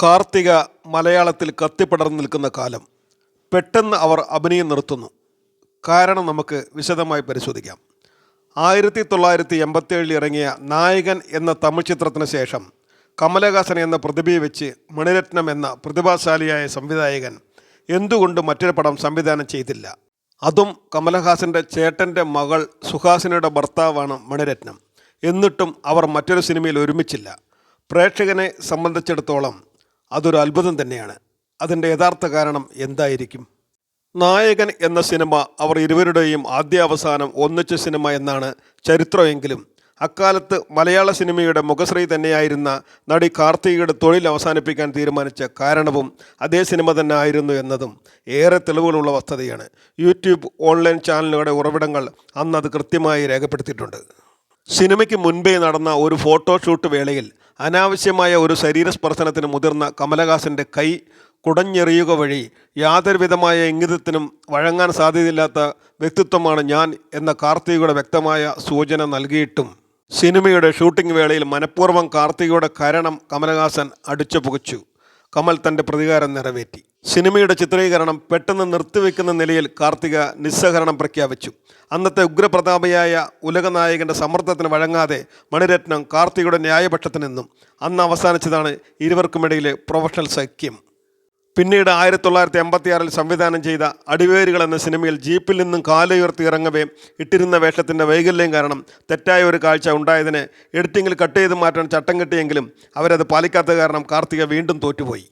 കാർത്തിക മലയാളത്തിൽ കത്തിപ്പടർന്നു നിൽക്കുന്ന കാലം. പെട്ടെന്ന് അവർ അഭിനയം നിർത്തുന്നു. കാരണം നമുക്ക് വിശദമായി പരിശോധിക്കാം. 1987 ഇറങ്ങിയ നായകൻ എന്ന തമിഴ് ചിത്രത്തിന് ശേഷം കമലഹാസൻ എന്ന പ്രതിഭയെ വെച്ച് മണിരത്നം എന്ന പ്രതിഭാശാലിയായ സംവിധായകൻ എന്തുകൊണ്ട് മറ്റൊരു പടം സംവിധാനം ചെയ്തില്ല? അതും കമലഹാസൻ്റെ ചേട്ടൻ്റെ മകൾ സുഹാസിനിയുടെ ഭർത്താവാണ് മണിരത്നം. എന്നിട്ടും അവർ മറ്റൊരു സിനിമയിൽ ഒരുമിച്ചില്ല. പ്രേക്ഷകനെ സംബന്ധിച്ചിടത്തോളം അതൊരു അത്ഭുതം തന്നെയാണ്. അതിൻ്റെ യഥാർത്ഥ കാരണം എന്തായിരിക്കും? നായകൻ എന്ന സിനിമ അവർ ഇരുവരുടെയും ആദ്യാവസാനം ഒന്നിച്ച സിനിമ എന്നാണ് ചരിത്രമെങ്കിലും അക്കാലത്ത് മലയാള സിനിമയുടെ മുഖശ്രീ തന്നെയായിരുന്ന നടി കാർത്തികയുടെ തൊഴിൽ അവസാനിപ്പിക്കാൻ തീരുമാനിച്ച കാരണവും അതേ സിനിമ തന്നെ ആയിരുന്നു എന്നതും ഏറെ തെളിവുകളുള്ള വസ്തുതയാണ്. യൂട്യൂബ് ഓൺലൈൻ ചാനലുകളുടെ ഉറവിടങ്ങൾ അന്ന് അത് കൃത്യമായി രേഖപ്പെടുത്തിയിട്ടുണ്ട്. സിനിമയ്ക്ക് മുൻപേ നടന്ന ഒരു ഫോട്ടോഷൂട്ട് വേളയിൽ അനാവശ്യമായ ഒരു ശരീരസ്പർശനത്തിന് മുതിർന്ന കമലഹാസൻ്റെ കൈ കുടഞ്ഞെറിയുക വഴി യാതൊരുവിധമായ ഇംഗിതത്തിനും വഴങ്ങാൻ സാധ്യതയില്ലാത്ത വ്യക്തിത്വമാണ് ഞാൻ എന്ന കാർത്തികയുടെ വ്യക്തമായ സൂചന നൽകിയിട്ടും സിനിമയുടെ ഷൂട്ടിംഗ് വേളയിൽ മനഃപൂർവ്വം കാർത്തികയുടെ കരണം കമലഹാസൻ അടിച്ചു പുകച്ചു. കമൽ തൻ്റെ പ്രതികാരം നിറവേറ്റി. സിനിമയുടെ ചിത്രീകരണം പെട്ടെന്ന് നിർത്തിവെക്കുന്ന നിലയിൽ കാർത്തിക നിസ്സഹരണം പ്രഖ്യാപിച്ചു. അന്നത്തെ ഉഗ്രപ്രതാപിയായ ഉലകനായകൻ്റെ സമ്മർദ്ദത്തിന് വഴങ്ങാതെ മണിരത്നം കാർത്തികയുടെ ന്യായപക്ഷത്തു നിന്നും അന്ന് അവസാനിച്ചതാണ് ഇരുവർക്കുമിടയിലെ പ്രൊഫഷണൽ സഖ്യം. പിന്നീട് 1986 സംവിധാനം ചെയ്ത അടിവേരുകൾ എന്ന സിനിമയിൽ ജീപ്പിൽ നിന്നും കാലുയർത്തി ഇറങ്ങവേ ഇട്ടിരുന്ന വേഷത്തിൻ്റെ വൈകല്യം കാരണം തെറ്റായ ഒരു കാഴ്ച ഉണ്ടായതിനെ എഡിറ്റിങ്ങിൽ കട്ട് ചെയ്ത് മാറ്റാൻ ചട്ടം കിട്ടിയെങ്കിലും അവരത് പാലിക്കാത്ത കാരണം കാർത്തിക വീണ്ടും തോറ്റുപോയി.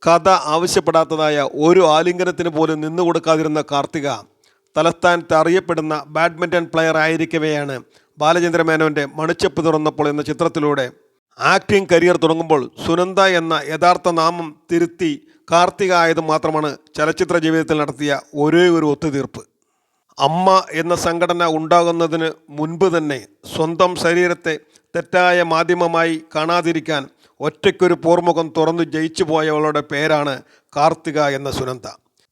കഥ ആവശ്യപ്പെടാത്തതായ ഒരു ആലിംഗനത്തിന് പോലും നിന്നുകൊടുക്കാതിരുന്ന കാർത്തിക തലസ്ഥാനത്ത് അറിയപ്പെടുന്ന ബാഡ്മിൻ്റൺ പ്ലെയർ ആയിരിക്കവെയാണ് ബാലചന്ദ്ര മേനോൻ്റെ മണിച്ചപ്പ് തുറന്നപ്പോൾ എന്ന ചിത്രത്തിലൂടെ ആക്ടിംഗ് കരിയർ തുടങ്ങുമ്പോൾ സുനന്ദ എന്ന യഥാർത്ഥ നാമം തിരുത്തി കാർത്തിക ആയത് മാത്രമാണ് ചലച്ചിത്ര ജീവിതത്തിൽ നടത്തിയ ഒരേ ഒരു ഒത്തുതീർപ്പ്. അമ്മ എന്ന സംഘടന ഉണ്ടാകുന്നതിന് മുൻപ് തന്നെ സ്വന്തം ശരീരത്തെ തെറ്റായ മാധ്യമമായി കാണാതിരിക്കാൻ ഒറ്റയ്ക്കൊരു പോർമുഖം തുറന്നു ജയിച്ചു പോയവളുടെ പേരാണ് കാർത്തിക എന്ന സുനന്ദ.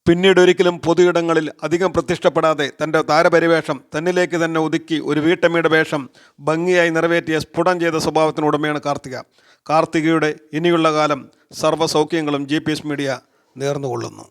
പിന്നീട് ഒരിക്കലും പൊതുയിടങ്ങളിൽ അധികം പ്രതിഷ്ഠപ്പെടാതെ തൻ്റെ താരപരിവേഷം തന്നിലേക്ക് തന്നെ ഒതുക്കി ഒരു വീട്ടമ്മയുടെ വേഷം ഭംഗിയായി നിറവേറ്റിയ സ്ഫുടം ചെയ്ത സ്വഭാവത്തിനുടമയാണ് കാർത്തിക. കാർത്തികയുടെ ഇനിയുള്ള കാലം സർവ്വസൗഖ്യങ്ങളും GPS മീഡിയ നേർന്നുകൊള്ളുന്നു.